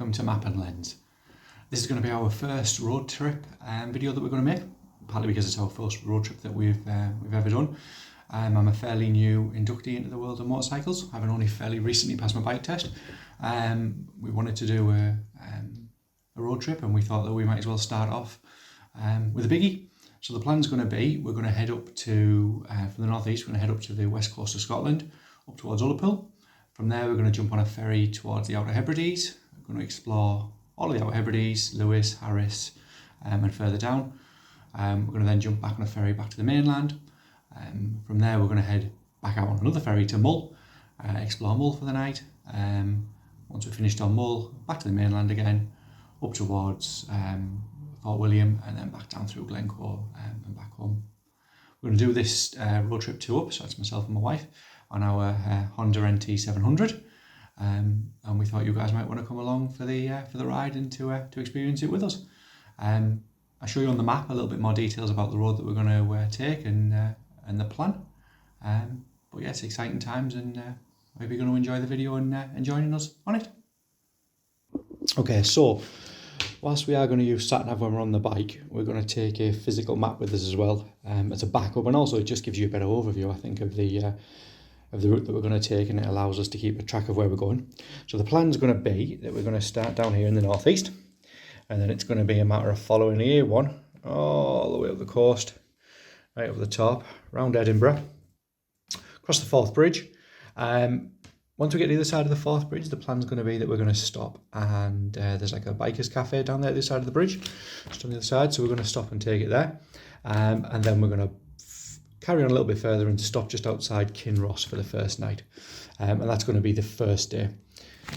welcome to Map and Lens. This is going to be our first road trip video that we're going to make, partly because it's our first road trip that we've ever done. I'm a fairly new inductee into the world of motorcycles, having only fairly recently passed my bike test. We wanted to do a road trip, and we thought that we might as well start off with a biggie. So the plan's going to be, we're going to head up to, from the northeast, we're going to head up to the west coast of Scotland, up towards Uist. From there we're going to jump on a ferry towards the Outer Hebrides. We're going to explore all of the Outer Hebrides, Uist, Harris, and further down. We're going to then jump back on a ferry back to the mainland. From there we're going to head back out on another ferry to Mull, explore Mull for the night. Once we're finished on Mull, back to the mainland again, up towards Fort William, and then back down through Glencoe and back home. We're going to do this road trip to up, so that's myself and my wife, on our Honda NT700. And we thought you guys might want to come along for the ride and to experience it with us. I'll show you on the map a little bit more details about the road that we're going to take and the plan. But yeah, it's exciting times, and I hope you're going to enjoy the video and joining us on it. Okay, so whilst we are going to use sat-nav when we're on the bike, we're going to take a physical map with us as well as a backup, and also it just gives you a better overview, I think, of the route that we're going to take, and it allows us to keep a track of where we're going. So the plan's going to be that we're going to start down here in the northeast, and then it's going to be a matter of following the A1 all the way up the coast, right up the top, round Edinburgh, across the Forth Bridge. Once we get to the other side of the Forth Bridge, the plan's going to be that we're going to stop, and there's like a bikers cafe down there at the side of the bridge, just on the other side, so we're going to stop and take it there. And then we're going to carry on a little bit further and stop just outside Kinross for the first night. And that's going to be the first day.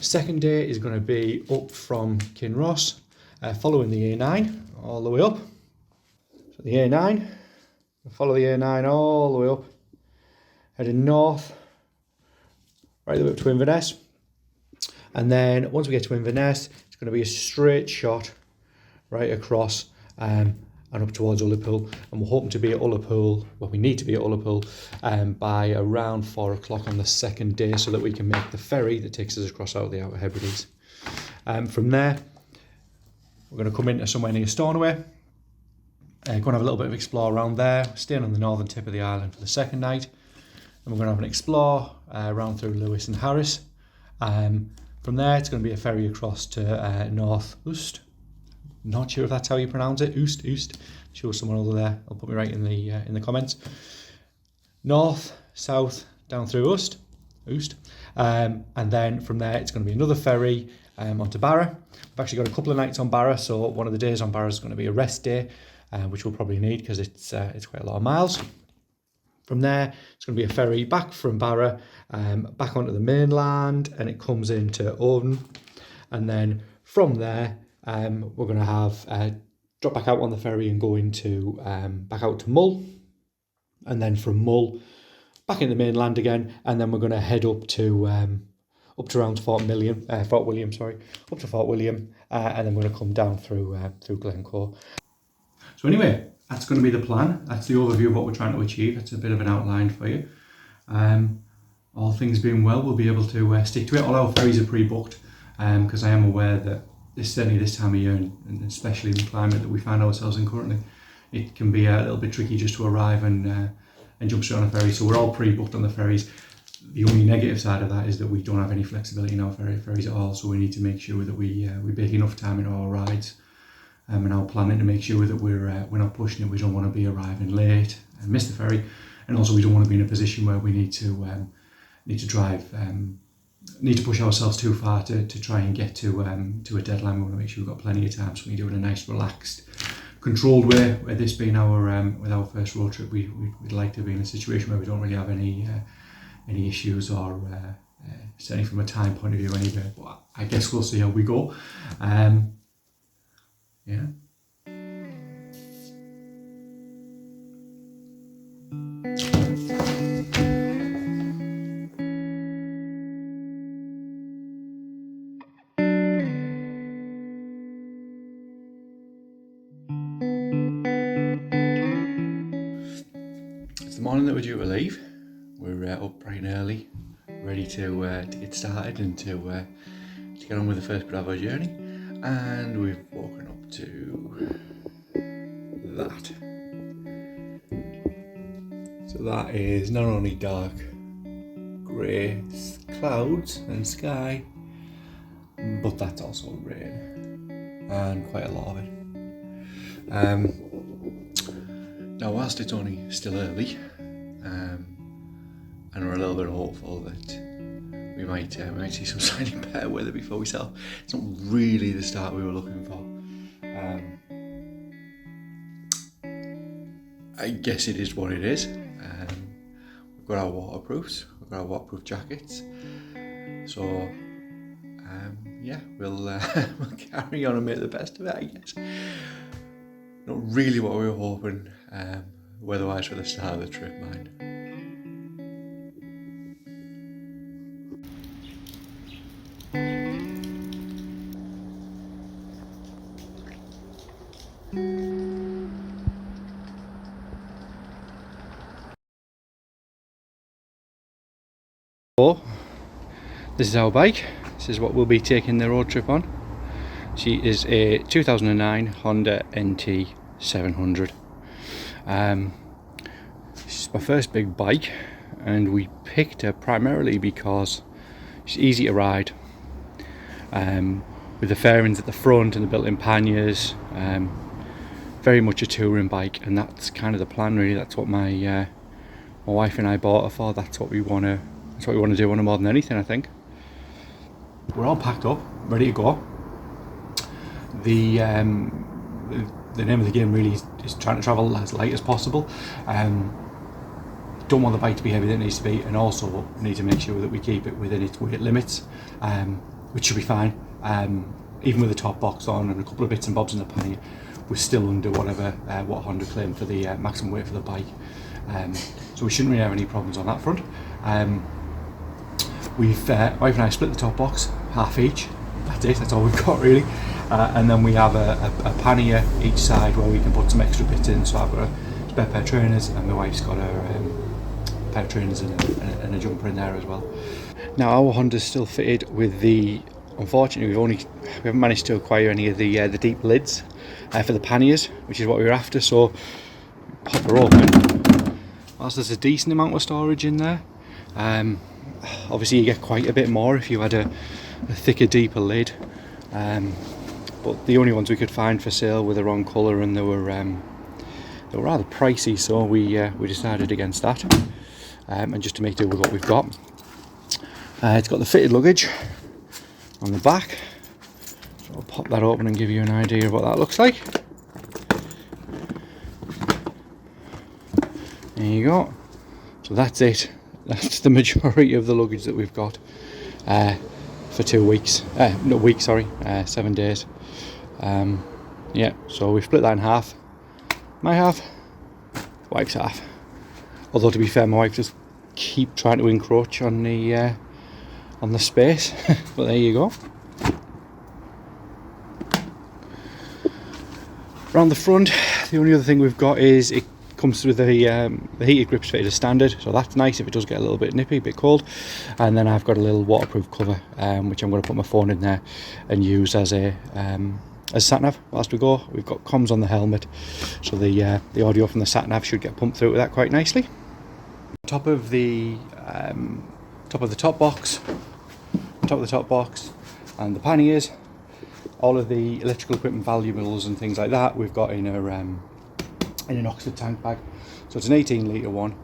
Second day is going to be up from Kinross, following the A9 all the way up. So the A9, follow the A9 all the way up, heading north, right the way up to Inverness. And then once we get to Inverness, it's going to be a straight shot right across and up towards Ullapool, and we're hoping to be at Ullapool, well, we need to be at Ullapool by around 4 o'clock on the second day, so that we can make the ferry that takes us across out of the Outer Hebrides. From there, we're going to come into somewhere near Stornoway, go and have a little bit of explore around there, staying on the northern tip of the island for the second night, and we're going to have an explore around through Uist and Harris. From there, it's going to be a ferry across to North Uist. Not sure if that's how you pronounce it. Uist. Sure, someone over there. I'll put me right in the comments. North, south, down through Uist, and then from there it's going to be another ferry onto Barra. We've actually got a couple of nights on Barra, so one of the days on Barra is going to be a rest day, which we'll probably need because it's quite a lot of miles. From there, it's going to be a ferry back from Barra, back onto the mainland, and it comes into Oden, and then from there, we're going to have drop back out on the ferry and go into back out to Mull, and then from Mull back in the mainland again, and then we're going to head up to around Fort William, up to Fort William, and then we're going to come down through Glencoe. So anyway, that's going to be the plan. That's the overview of what we're trying to achieve. It's a bit of an outline for you. All things being well, we'll be able to stick to it. All our ferries are pre-booked, because I am aware that certainly this time of year, and especially in the climate that we find ourselves in currently, it can be a little bit tricky just to arrive and jump straight on a ferry. So we're all pre-booked on the ferries. The only negative side of that is that we don't have any flexibility in our ferries at all. So we need to make sure that we bake enough time into our rides and our planning to make sure that we're not pushing it. We don't want to be arriving late and miss the ferry, and also we don't want to be in a position where we need to drive. Need to push ourselves too far to try and get to a deadline. We want to make sure we've got plenty of time, so we do it in a nice, relaxed, controlled way. Where this being with our first road trip, we'd like to be in a situation where we don't really have any issues, or certainly from a time point of view anyway. But I guess we'll see how we go. Yeah. It's the morning that we're due to leave. We're up bright and early, ready to get started and to to get on with the first bit of our journey, and we've woken up to that. So that is not only dark grey clouds and sky, but that's also rain, and quite a lot of it. Now whilst it's only still early, and we're a little bit hopeful that we might see some slightly better weather before we settle, it's not really the start we were looking for. I guess it is what it is. We've got our waterproofs, we've got our waterproof jackets, so yeah, we'll carry on and make the best of it, I guess. Not really what we were hoping weather-wise for the start of the trip, mind. So, this is our bike. This is what we'll be taking the road trip on. She is a 2009 Honda NT700. She's my first big bike, and we picked her primarily because she's easy to ride. With the fairings at the front and the built-in panniers, very much a touring bike, and that's kind of the plan really. That's what my wife and I bought her for. That's what we want to do on her more than anything, I think. We're all packed up, ready to go. The name of the game really is trying to travel as light as possible. Don't want the bike to be heavier than it needs to be, and also need to make sure that we keep it within its weight limits, which should be fine. Even with the top box on and a couple of bits and bobs in the pannier, we're still under what Honda claimed for the maximum weight for the bike. So we shouldn't really have any problems on that front. Wife and I split the top box half each. That's it. That's all we've got really. And then we have a pannier each side where we can put some extra bits in. So I've got a spare pair of trainers, and my wife's got her pair of trainers and a jumper in there as well. Now our Honda's still fitted with the. Unfortunately, we haven't managed to acquire any of the deep lids for the panniers, which is what we were after. So pop her open. Whilst there's a decent amount of storage in there, obviously you get quite a bit more if you had a thicker, deeper lid. But the only ones we could find for sale were the wrong colour, and they were rather pricey, so we decided against that, and just to make do with what we've got. It's got the fitted luggage on the back, so I'll pop that open and give you an idea of what that looks like. There you go. So that's it. That's the majority of the luggage that we've got for 2 weeks. 7 days. Yeah, so we've split that in half. My half, wife's half. Although to be fair, my wife just keep trying to encroach on the space. But there you go. Around the front, the only other thing we've got is it comes with the heated grips fitted as standard, so that's nice if it does get a little bit nippy, a bit cold. And then I've got a little waterproof cover, which I'm going to put my phone in there and use as a sat nav whilst we go. We've got comms on the helmet, so the audio from the sat nav should get pumped through with that quite nicely. Top of the top box and the panniers, all of the electrical equipment valuables and things like that we've got in an Oxford tank bag. So it's an 18 litre one,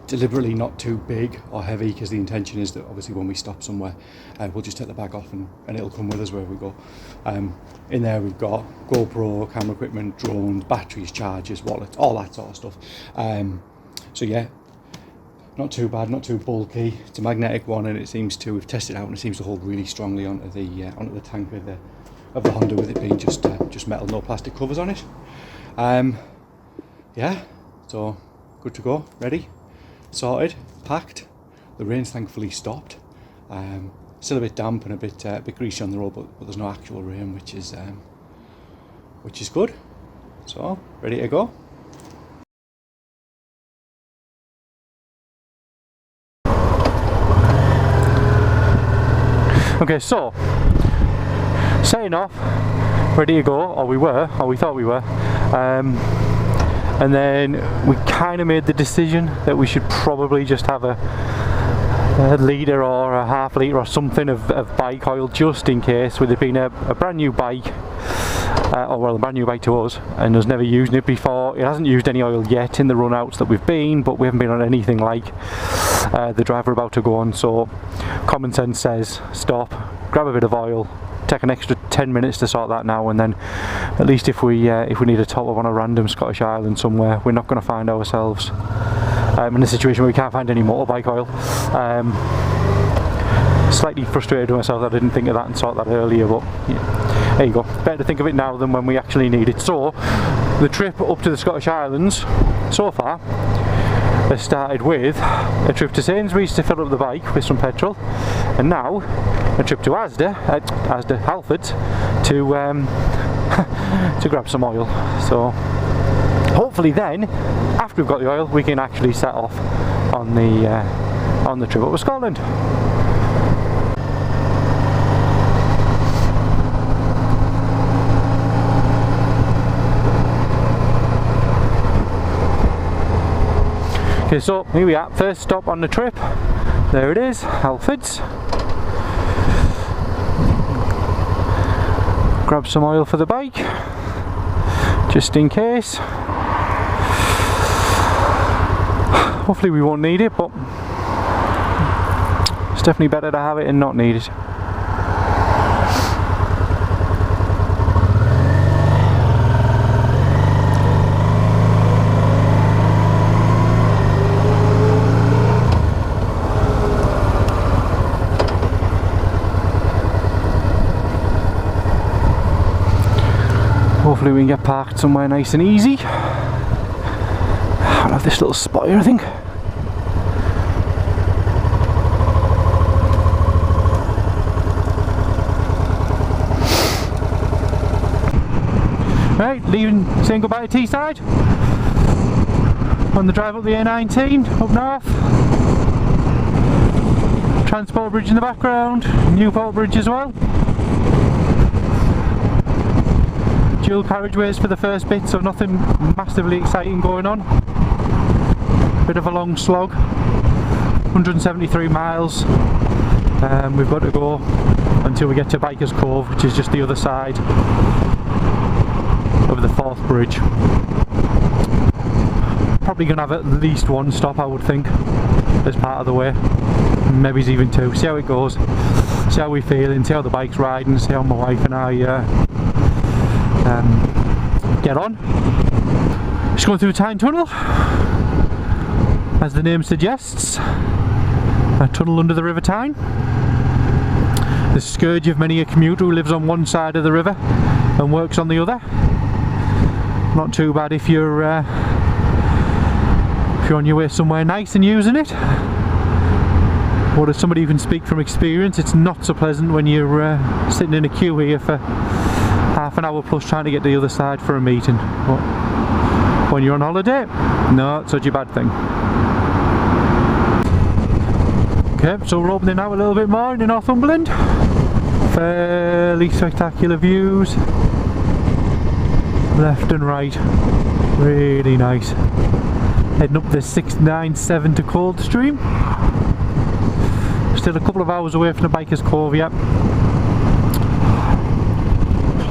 deliberately not too big or heavy, because the intention is that obviously when we stop somewhere, we'll just take the bag off and it'll come with us wherever we go. In there we've got GoPro, camera equipment, drones, batteries, chargers, wallets, all that sort of stuff. So yeah, not too bad, not too bulky. It's a magnetic one, and we've tested it out, and it seems to hold really strongly onto the tank of the Honda, with it being just metal, no plastic covers on it. Yeah, so good to go, ready, sorted, packed. The rain's thankfully stopped. Still a bit damp and a bit greasy on the road, but there's no actual rain, which is good. So ready to go. Okay, so setting off, ready to go, or we thought we were, and then we kind of made the decision that we should probably just have a litre or a half litre or something of bike oil, just in case, with it being a brand new bike, or well, a brand new bike to us, and has never used it before. It hasn't used any oil yet in the run outs that we've been, but we haven't been on anything like the drive we're about to go on, so common sense says stop, grab a bit of oil, take an extra 10 minutes to sort that now, and then at least if we need a top up on a random Scottish island somewhere, we're not going to find ourselves in a situation where we can't find any motorbike oil. Slightly frustrated with myself that I didn't think of that and sort that earlier, but yeah, there you go. Better to think of it now than when we actually need it. So the trip up to the Scottish Highlands so far has started with a trip to Sainsbury's to fill up the bike with some petrol, and now a trip to Halfords to grab some oil. So hopefully then, after we've got the oil, we can actually set off on the trip up to Scotland. Okay, so here we are, first stop on the trip. There it is, Halfords. Grab some oil for the bike, just in case. Hopefully we won't need it, but it's definitely better to have it and not need it. Hopefully we can get parked somewhere nice and easy. I'll have this little spot here, I think. Right, leaving, saying goodbye to Teesside. On the drive up the A19, up north. Transport bridge in the background, Newport Bridge as well. Dual carriageways for the first bit, so nothing massively exciting going on. Bit of a long slog, 173 miles. We've got to go until we get to Bikers Cove, which is just the other side of the Forth Bridge. Probably going to have at least one stop, I would think, as part of the way. Maybe even two. See how it goes, see how we feel, and see how the bike's riding, see how my wife and I get on. Just going through a Tyne tunnel, as the name suggests, a tunnel under the River Tyne. The scourge of many a commuter who lives on one side of the river and works on the other. Not too bad if you're on your way somewhere nice and using it. But as somebody who can speak from experience, it's not so pleasant when you're sitting in a queue here for half an hour plus trying to get to the other side for a meeting. But when you're on holiday, no, it's such a bad thing. Okay, so we're opening out a little bit more into Northumberland. Fairly spectacular views, left and right, really nice. Heading up the 697 to Coldstream. Still a couple of hours away from the Bikers Cove yet.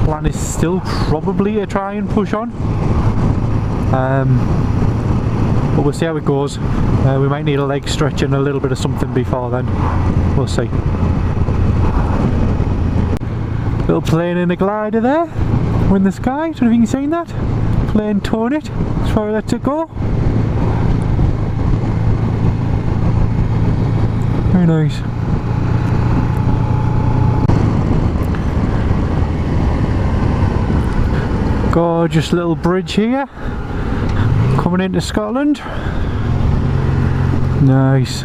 Plan is still probably to try and push on, but we'll see how it goes. We might need a leg stretch and a little bit of something before then. We'll see. Little plane in a glider there, we're in the sky. Don't know if you can see that. Plane towing it as far as lets it go. Very nice. Gorgeous little bridge here, coming into Scotland. Nice.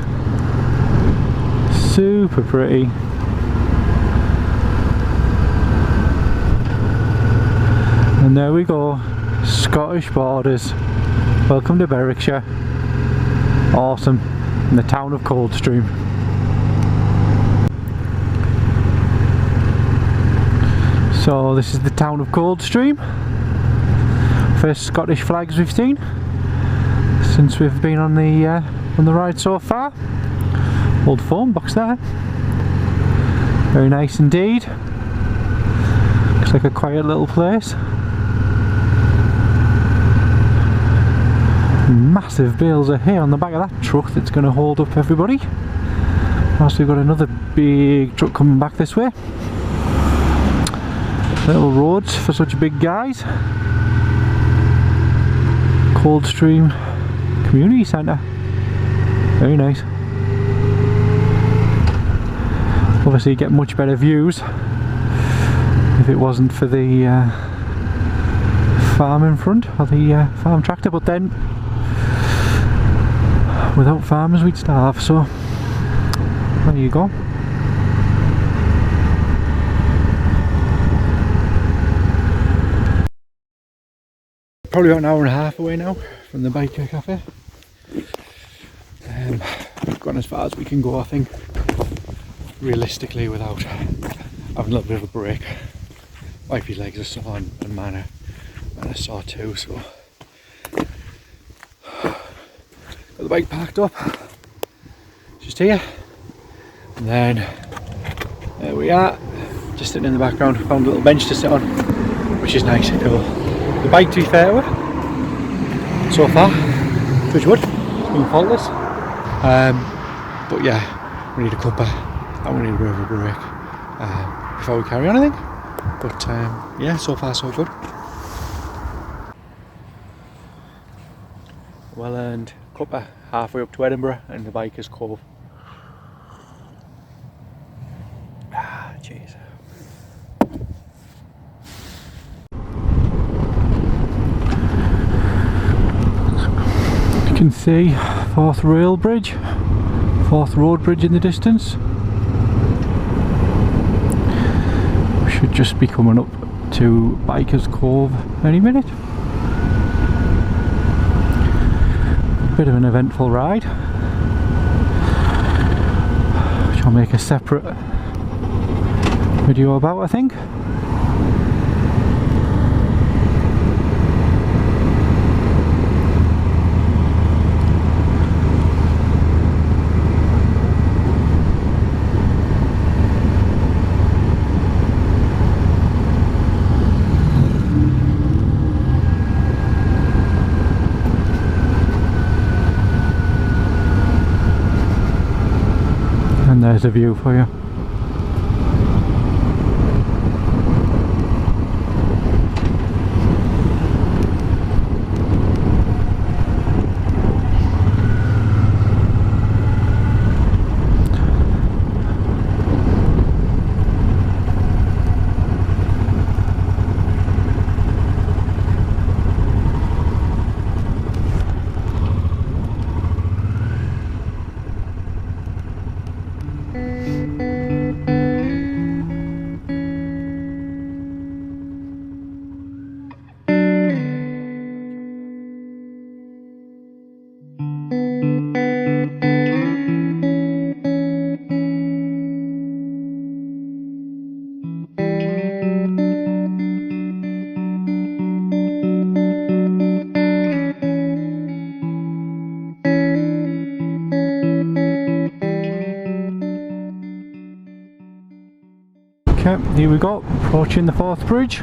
Super pretty. And there we go, Scottish borders. Welcome to Berwickshire. Awesome. In the town of Coldstream. So this is the town of Coldstream. First Scottish flags we've seen since we've been on the ride so far. Old phone box there. Very nice indeed. Looks like a quiet little place. Massive bales of hay on the back of that truck that's going to hold up everybody. Whilst we've got another big truck coming back this way. Little roads for such big guys. Coldstream Community Centre. Very nice. Obviously you get much better views if it wasn't for the farm in front, or the farm tractor, but then without farmers we'd starve, so there you go. Probably about an hour and a half away now from the biker cafe. We've gone as far as we can go, I think, realistically, without having a little bit of a break. Wifey's legs are sore and mine are sore too, so got the bike parked up just here, and then there we are, just sitting in the background. Found a little bench to sit on, which is nice and cool. The bike, to be fair to her, so far, touch wood, it's been faultless. But yeah, we need a cuppa and we need a bit of a break before we carry on, I think. But yeah, so far so good. Well earned cuppa halfway up to Edinburgh, and the bike is cold. Ah, jeez. You can see Forth Road Bridge in the distance. We should just be coming up to Bikers Cove any minute. Bit of an eventful ride, which I'll make a separate video about, I think. And there's a view for you. Okay, here we go, approaching the Forth Bridge.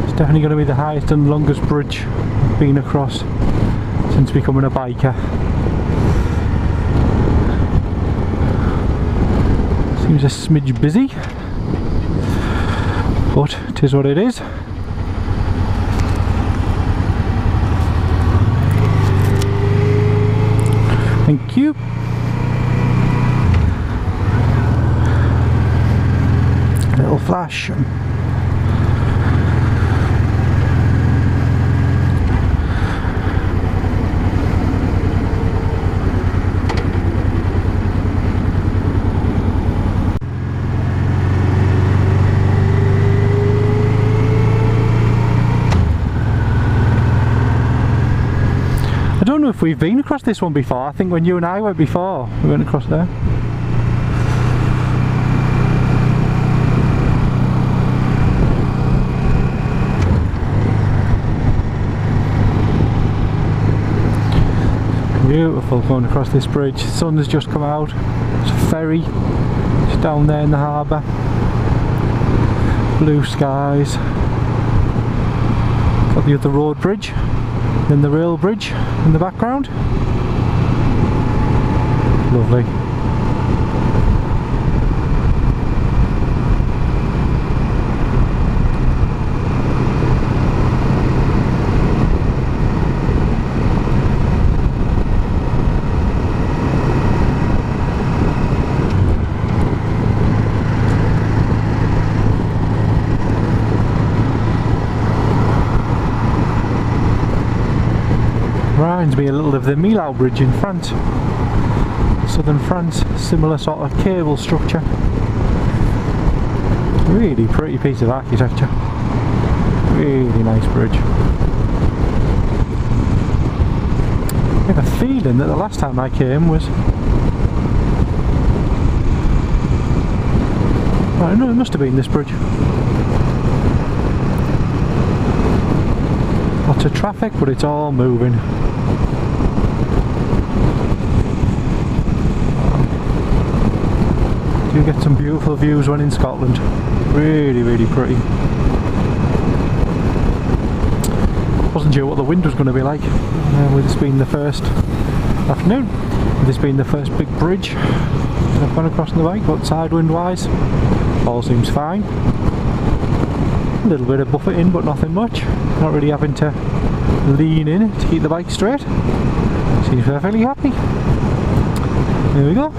It's definitely going to be the highest and longest bridge I've been across since becoming a biker. Seems a smidge busy, but it is what it is. Thank you. Little flash. I don't know if we've been across this one before. I think when you and I went before, we went across there. Beautiful going across this bridge. The sun has just come out. There's a ferry just down there in the harbour. Blue skies. Got the other road bridge, then the rail bridge in the background. Lovely. Reminds me a little of the Mull Bridge in France, southern France, similar sort of cable structure. Really pretty piece of architecture, really nice bridge. I have a feeling that the last time I came was, I know it must have been this bridge. Lots of traffic, but it's all moving. You get some beautiful views when in Scotland. Really, really pretty. Wasn't sure what the wind was going to be like with this being the first afternoon. With this being the first big bridge I've gone across on the bike, but side wind wise, all seems fine. A little bit of buffeting, but nothing much. Not really having to lean in to keep the bike straight. Seems perfectly happy. There we go.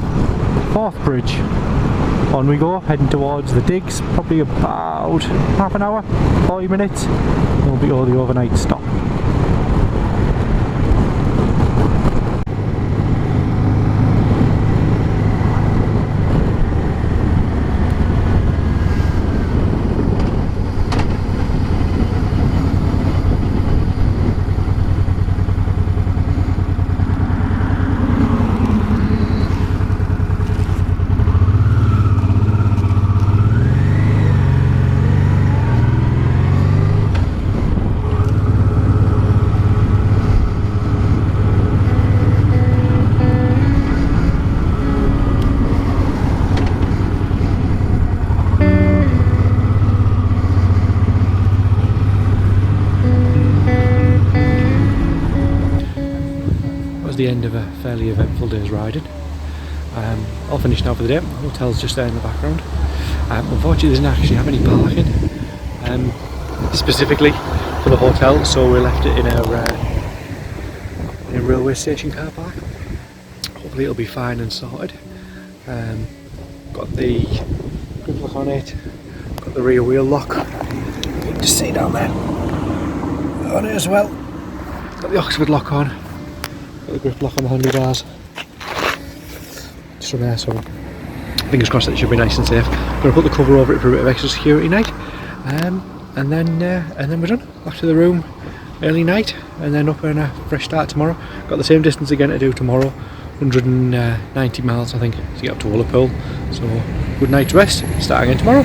Fourth bridge. On we go, heading towards the digs. Probably about half an hour, 40 minutes. It'll be all the overnight stop. The end of a fairly eventful day's riding. All finished now for the day. The hotel's just there in the background. Unfortunately, doesn't actually have any parking specifically for the hotel, so we left it in a railway station car park. Hopefully, it'll be fine and sorted. Got the grip lock on it. Got the rear wheel lock. You can just see down there on it as well. Got the Oxford lock on. Got the grip lock on the handlebars. Just from there, so fingers crossed that it should be nice and safe. I'm going to put the cover over it for a bit of extra security night, and then we're done. Back to the room early night, and then up on a fresh start tomorrow. Got the same distance again to do tomorrow, 190 miles I think to get up to Uist. So good night's rest. Start again tomorrow.